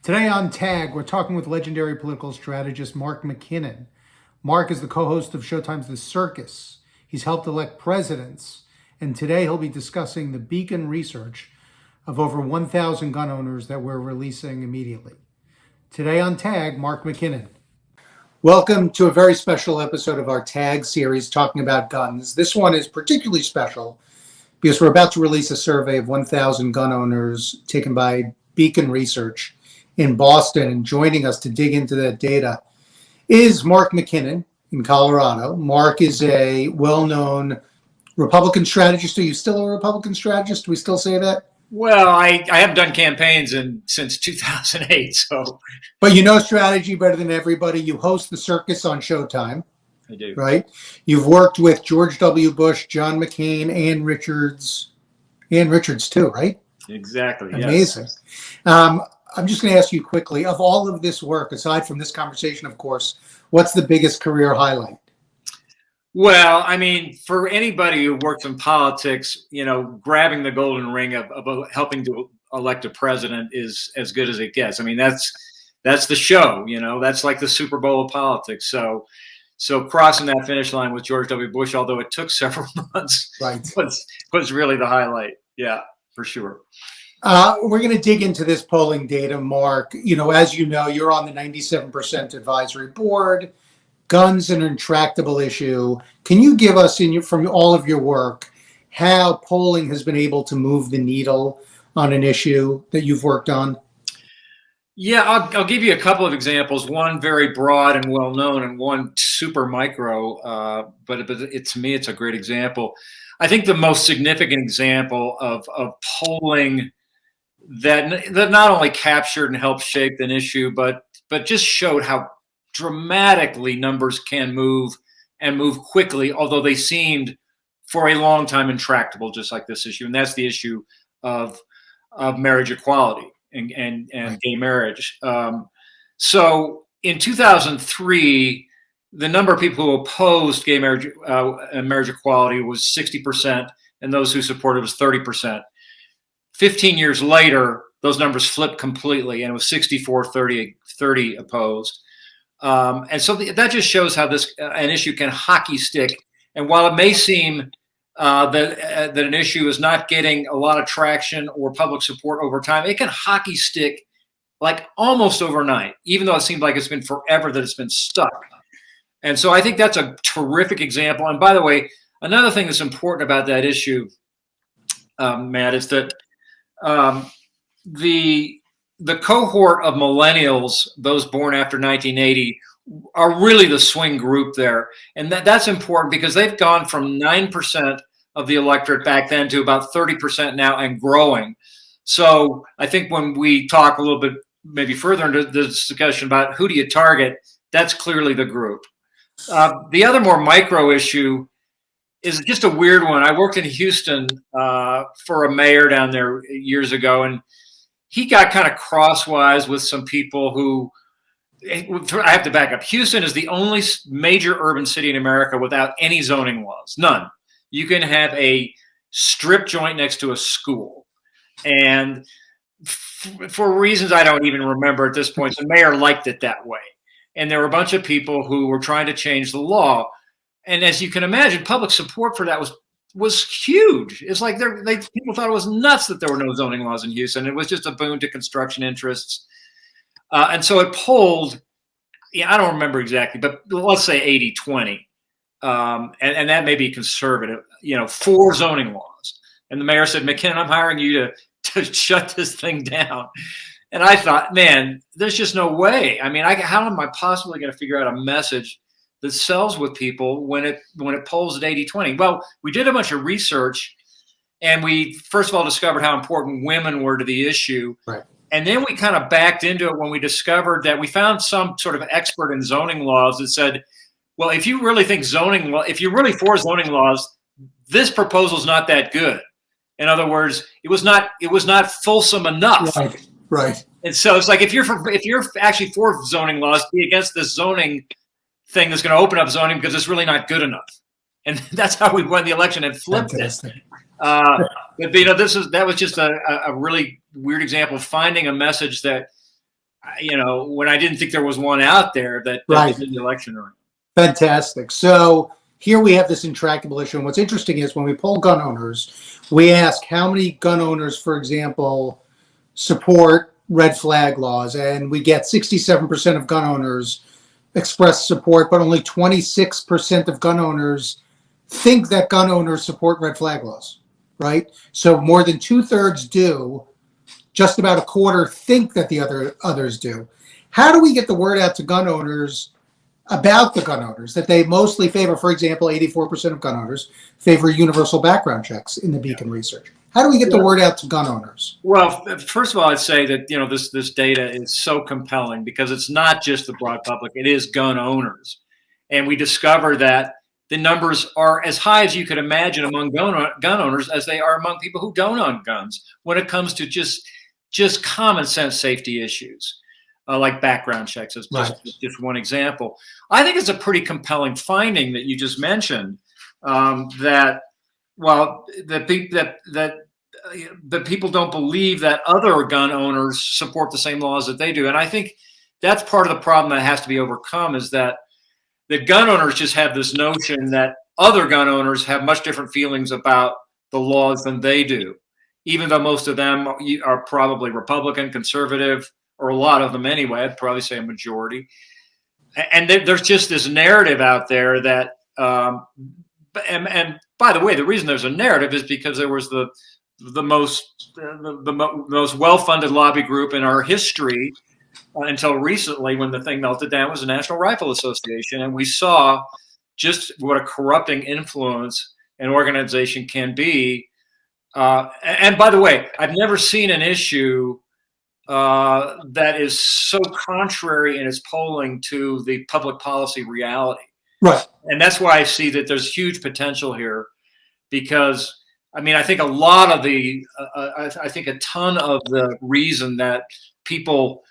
Today on Tag, we're talking with legendary political strategist Mark McKinnon. Mark is the co-host of Showtime's The Circus. He's helped elect presidents, and today he'll be discussing the beacon research of over 1,000 gun owners that we're releasing immediately. Today on Tag, Mark McKinnon. Welcome to a very special episode of our Tag series talking about guns. This one is particularly special because we're about to release a survey of 1,000 gun owners taken by Beacon Research in Boston, and joining us to dig into that data is Mark McKinnon in Colorado. Mark is a well-known Republican strategist. Are you still a Republican strategist? Do we still say that? Well, I haven't done campaigns since 2008, so. But you know strategy better than everybody. You host the Circus on Showtime. I do. Right? You've worked with George W. Bush, John McCain, Ann Richards too, right? Exactly. Amazing. Yes. I'm just going to ask you quickly, of all of this work, aside from this conversation, of course, what's the biggest career highlight? Well, I mean, for anybody who works in politics, grabbing the golden ring of helping to elect a president is as good as it gets. I mean, that's the show, that's like the Super Bowl of politics. So crossing that finish line with George W. Bush, although it took several months, right, was really the highlight. Yeah, for sure. We're going to dig into this polling data, Mark. As you know, you're on the 97% advisory board. Guns an intractable issue. Can you give us, from all of your work, how polling has been able to move the needle on an issue that you've worked on? Yeah, I'll give you a couple of examples. One very broad and well known, and one super micro. But to me, it's a great example. I think the most significant example of polling that not only captured and helped shape an issue, but just showed how dramatically numbers can move and move quickly, although they seemed for a long time intractable, just like this issue. And that's the issue of marriage equality and right, gay marriage. So in 2003, the number of people who opposed gay marriage and marriage equality was 60%, and those who supported was 30%. 15 years later, those numbers flipped completely, and it was 64-30 opposed. And so that just shows how an issue can hockey stick. And while it may seem that an issue is not getting a lot of traction or public support over time, it can hockey stick like almost overnight, even though it seemed like it's been forever that it's been stuck. And so I think that's a terrific example. And by the way, another thing that's important about that issue, Matt, is that the cohort of millennials, those born after 1980, are really the swing group there. And that's important because they've gone from 9% of the electorate back then to about 30% now and growing. So I think when we talk a little bit maybe further into the discussion about who do you target, that's clearly the group. The other more micro issue is just a weird one. I worked in Houston for a mayor down there years ago, and he got kind of crosswise with some people who, I have to back up. Houston is the only major urban city in America without any zoning laws, none. You can have a strip joint next to a school. And for reasons I don't even remember at this point, the mayor liked it that way. And there were a bunch of people who were trying to change the law. And as you can imagine, public support for that was huge. It's like people thought it was nuts that there were no zoning laws in Houston. It was just a boon to construction interests. And so it polled, I don't remember exactly, but let's say 80-20. And that may be conservative, 4 zoning laws. And the mayor said, McKinnon, I'm hiring you to shut this thing down. And I thought, man, there's just no way. I mean, how am I possibly going to figure out a message that sells with people when it polls at 80-20? Well, we did a bunch of research, and we first of all discovered how important women were to the issue. Right. And then we kind of backed into it when we discovered that we found some sort of expert in zoning laws that said, well, if you really think if you're really for zoning laws, this proposal is not that good. In other words, it was not fulsome enough. Right. Right. And so it's like if you're actually for zoning laws, be against this zoning thing that's going to open up zoning because it's really not good enough. And that's how we won the election and flipped Fantastic. But that was just a really weird example of finding a message that when I didn't think there was one out there that Right. did the election right. Fantastic. So here we have this intractable issue. And what's interesting is when we poll gun owners, we ask how many gun owners, for example, support red flag laws. And we get 67% of gun owners express support, but only 26% of gun owners think that gun owners support red flag laws, right? So more than 2/3 do. Just about a quarter think that the others do. How do we get the word out to gun owners about the gun owners that they mostly favor? For example, 84% of gun owners favor universal background checks in the Beacon research. How do we get the word out to gun owners? Well, first of all, I'd say that this data is so compelling because it's not just the broad public; it is gun owners, and we discover that the numbers are as high as you could imagine among gun owners as they are among people who don't own guns when it comes to just common sense safety issues, like background checks is just one example. I think it's a pretty compelling finding that you just mentioned, that people don't believe that other gun owners support the same laws that they do. And I think that's part of the problem that has to be overcome, is that the gun owners just have this notion that other gun owners have much different feelings about the laws than they do, even though most of them are probably Republican, conservative, or a lot of them anyway. I'd probably say a majority. And there's just this narrative out there that, and by the way, the reason there's a narrative is because there was the most well-funded lobby group in our history until recently, when the thing melted down, was the National Rifle Association, and we saw just what a corrupting influence an organization can be. And by the way, I've never seen an issue that is so contrary in its polling to the public policy reality. Right. And that's why I see that there's huge potential here, because I think a lot of I think a ton of the reason that people,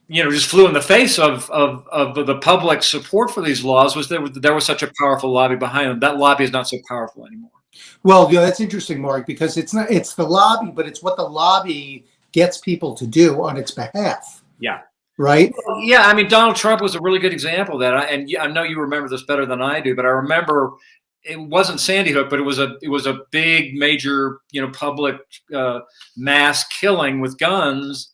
just flew in the face of the public support for these laws was that there was such a powerful lobby behind them. That lobby is not so powerful anymore. Well, that's interesting, Mark, because it's the lobby, but it's what the lobby gets people to do on its behalf. Yeah. Right? Yeah, Donald Trump was a really good example of that. I know you remember this better than I do, but I remember it wasn't Sandy Hook, but it was a big, major, public mass killing with guns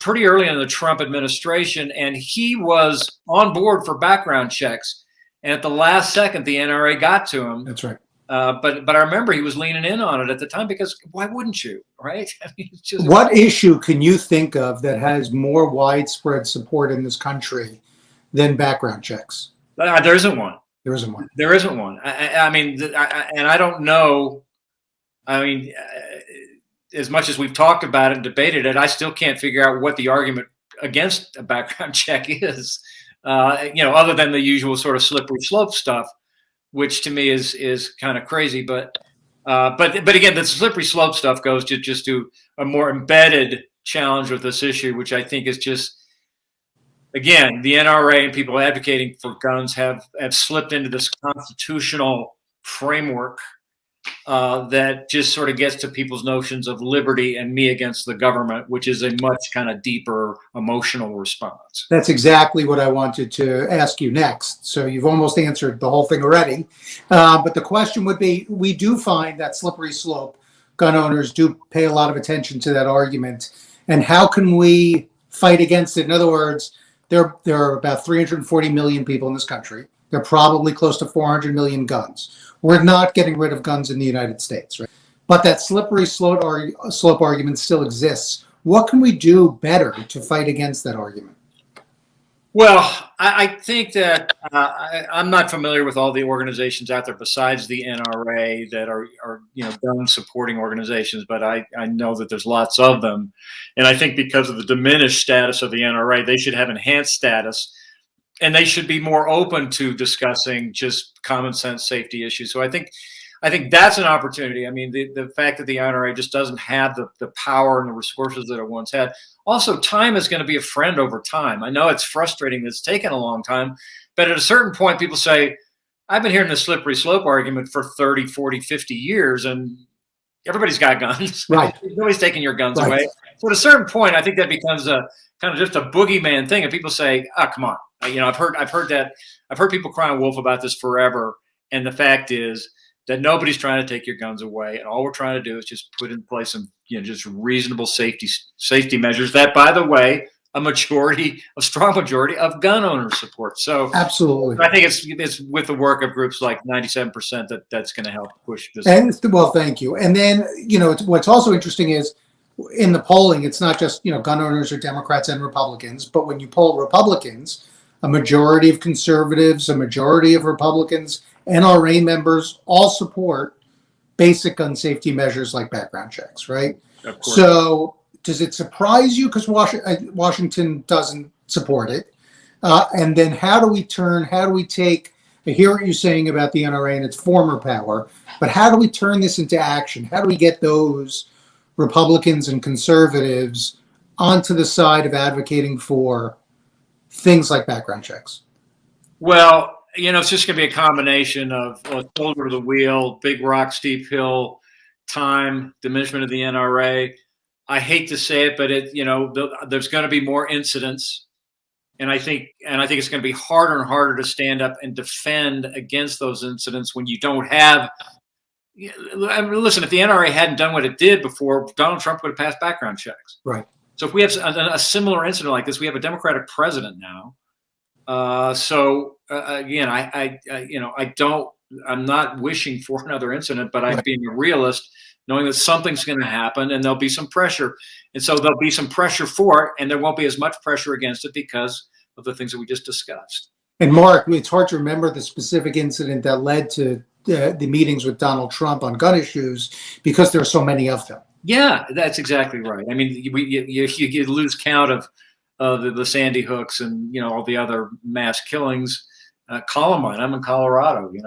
pretty early in the Trump administration, and he was on board for background checks. And at the last second, the NRA got to him. That's right. But I remember he was leaning in on it at the time, because why wouldn't you, right? What issue can you think of that has more widespread support in this country than background checks? There isn't one. There isn't one. There isn't one. And I don't know. As much as we've talked about it and debated it, I still can't figure out what the argument against a background check is, other than the usual sort of slippery slope stuff, which to me is kind of crazy. But again, the slippery slope stuff goes to a more embedded challenge with this issue, which I think is just, again, the NRA and people advocating for guns have slipped into this constitutional framework that just sort of gets to people's notions of liberty and me against the government, which is a much kind of deeper emotional response. That's exactly what I wanted to ask you next. So you've almost answered the whole thing already. But the question would be, we do find that slippery slope. Gun owners do pay a lot of attention to that argument. And how can we fight against it? In other words, there are about 340 million people in this country. There are probably close to 400 million guns. We're not getting rid of guns in the United States, right? But that slippery slope argument still exists. What can we do better to fight against that argument? Well, I think that I'm not familiar with all the organizations out there besides the NRA that are gun supporting organizations, but I know that there's lots of them. And I think because of the diminished status of the NRA, they should have enhanced status, and they should be more open to discussing just common sense safety issues. So I think that's an opportunity. The fact that the NRA just doesn't have the power and the resources that it once had. Also, time is going to be a friend over time. I know it's frustrating that it's taken a long time, but at a certain point, people say, I've been hearing the slippery slope argument for 30, 40, 50 years, and everybody's got guns. Right. Nobody's taking your guns Right. away. So at a certain point, I think that becomes a kind of just a boogeyman thing, and people say, "Oh, come on." I've heard people crying wolf about this forever, and the fact is that nobody's trying to take your guns away, and all we're trying to do is just put in place some, just reasonable safety measures that, by the way, a strong majority of gun owners support. So absolutely, I think it's with the work of groups like 97% that's going to help push this. And well, thank you. And then what's also interesting is in the polling, it's not just gun owners are Democrats and Republicans, but when you poll Republicans, a majority of conservatives, a majority of Republicans, NRA members all support basic gun safety measures like background checks, right? Of course. So does it surprise you because Washington doesn't support it? And then how do we take, I hear what you're saying about the NRA and its former power, but how do we turn this into action? How do we get those Republicans and conservatives onto the side of advocating for things like background checks? Well, it's just going to be a combination of shoulder to the wheel, big rock, steep hill, time, diminishment of the NRA. I hate to say it, but there's going to be more incidents, and I think it's going to be harder and harder to stand up and defend against those incidents when you don't have. Listen, if the NRA hadn't done what it did before, Donald Trump would have passed background checks. Right. So if we have a similar incident like this, we have a Democratic president now. Again, I'm not wishing for another incident, but I'm being a realist, knowing that something's going to happen and there'll be some pressure. And so there'll be some pressure for it, and there won't be as much pressure against it because of the things that we just discussed. And Mark, it's hard to remember the specific incident that led to the meetings with Donald Trump on gun issues because there are so many of them. Yeah, that's exactly right. I mean, you lose count of the Sandy Hooks and all the other mass killings. Columbine. I'm in Colorado. We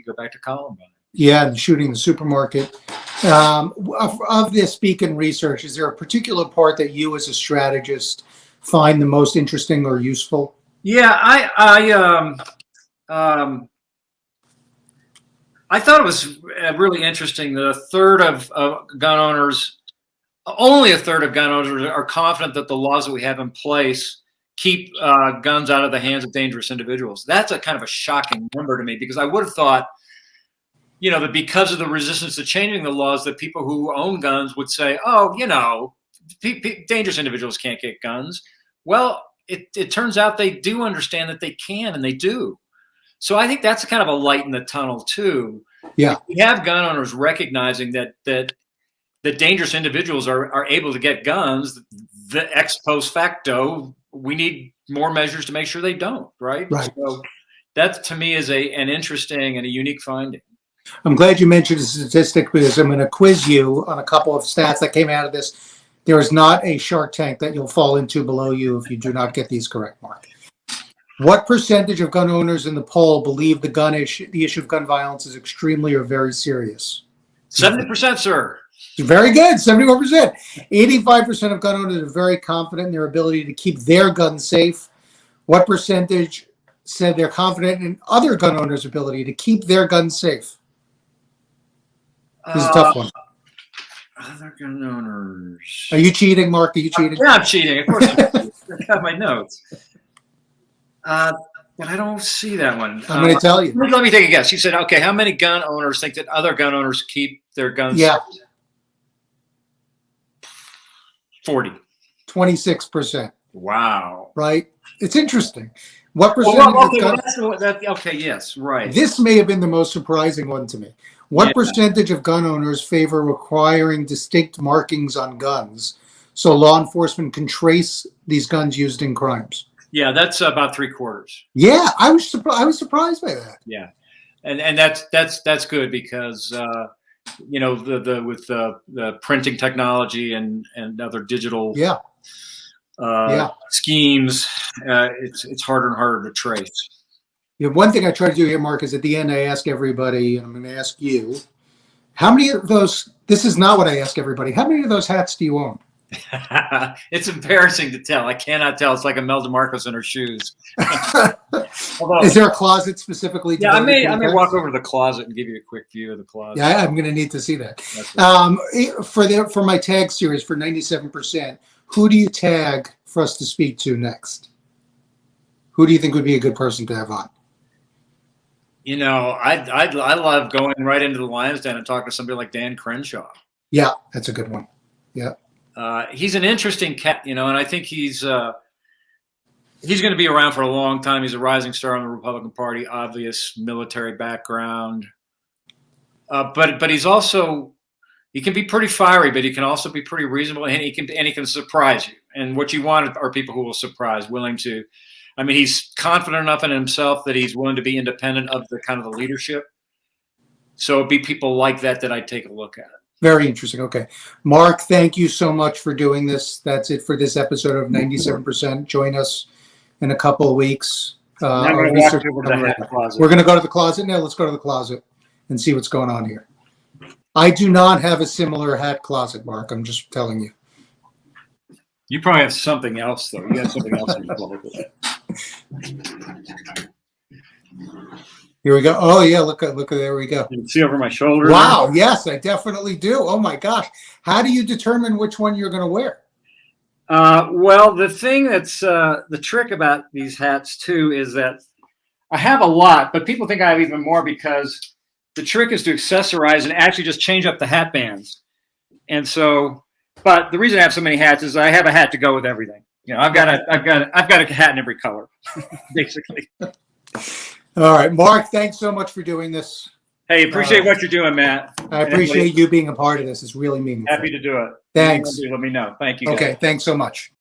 go back to Columbine. Yeah, and shooting the supermarket. Of this beacon research, is there a particular part that you, as a strategist, find the most interesting or useful? Yeah, I thought it was really interesting that only a third of gun owners are confident that the laws that we have in place keep guns out of the hands of dangerous individuals. That's a kind of a shocking number to me, because I would have thought, that because of the resistance to changing the laws, that people who own guns would say, oh, dangerous individuals can't get guns. Well, it turns out they do understand that they can, and they do. So I think that's kind of a light in the tunnel too. Yeah. We have gun owners recognizing that dangerous individuals are able to get guns. The ex post facto, we need more measures to make sure they don't. Right. So that to me is an interesting and a unique finding. I'm glad you mentioned a statistic, because I'm going to quiz you on a couple of stats that came out of this. There is not a Shark Tank that you'll fall into below you if you do not get these correct, Mark. What percentage of gun owners in the poll believe the issue of gun violence is extremely or very serious? 70%, sir. Very good, 71%. 85% of gun owners are very confident in their ability to keep their guns safe. What percentage said they're confident in other gun owners' ability to keep their guns safe? This is a tough one. Other gun owners. Are you cheating, Mark? Are you cheating? Yeah, I'm cheating. Of course I have my notes. But I don't see that one. I'm going to tell you. Let me take a guess. You said, okay, how many gun owners think that other gun owners keep their guns? Yeah. 40. 26%. Wow. Right? It's interesting. What percentage okay, yes, right. This may have been the most surprising one to me. What percentage of gun owners favor requiring distinct markings on guns so law enforcement can trace these guns used in crimes? Yeah, that's about 3/4. Yeah, I was surprised by that. Yeah, and that's good, because with the printing technology and other digital schemes, it's harder and harder to trace. Yeah, one thing I try to do here, Mark, is at the end I ask everybody, and I'm going to ask you, how many of those? This is not what I ask everybody. How many of those hats do you own? It's embarrassing to tell. I cannot tell. It's like Imelda Marcos in her shoes. Although, Is there a closet specifically? yeah, I may devoted to walk over to the closet and give you a quick view of the closet. Yeah, I'm going to need to see that. For my tag series for 97%, who do you tag for us to speak to next? Who do you think would be a good person to have on? You know, I love going right into the Lions Den and talking to somebody like Dan Crenshaw. Yeah, that's a good one. Yeah. He's an interesting cat, you know, and I think he's going to be around for a long time. He's a rising star in the Republican Party, obvious military background. But he's also, he can be pretty fiery, but he can also be pretty reasonable, and he can surprise you. And what you want are people who will surprise, willing to. I mean, he's confident enough in himself that he's willing to be independent of the kind of the leadership. So it'd be people like that I'd take a look at. Very interesting. Okay. Mark, thank you so much for doing this. That's it for this episode of 97%. Join us in a couple of weeks. We're going to go to the closet now. Let's go to the closet and see what's going on here. I do not have a similar hat closet, Mark. I'm just telling you. You probably have something else, though. You have something else in your closet. Here we go. Oh yeah, look at there we go. You can see over my shoulder. Wow, yes, I definitely do. Oh my gosh. How do you determine which one you're going to wear? Well, the thing that's the trick about these hats too is that I have a lot, but people think I have even more because the trick is to accessorize and actually just change up the hat bands. And so, but the reason I have so many hats is I have a hat to go with everything. You know, I've got a hat in every color, basically. All right, Mark, thanks so much for doing this. Hey, appreciate what you're doing, Matt. I appreciate you being a part of this. It's really meaningful. Happy to do it. Thanks. Let me know. Thank you, guys. Okay, thanks so much.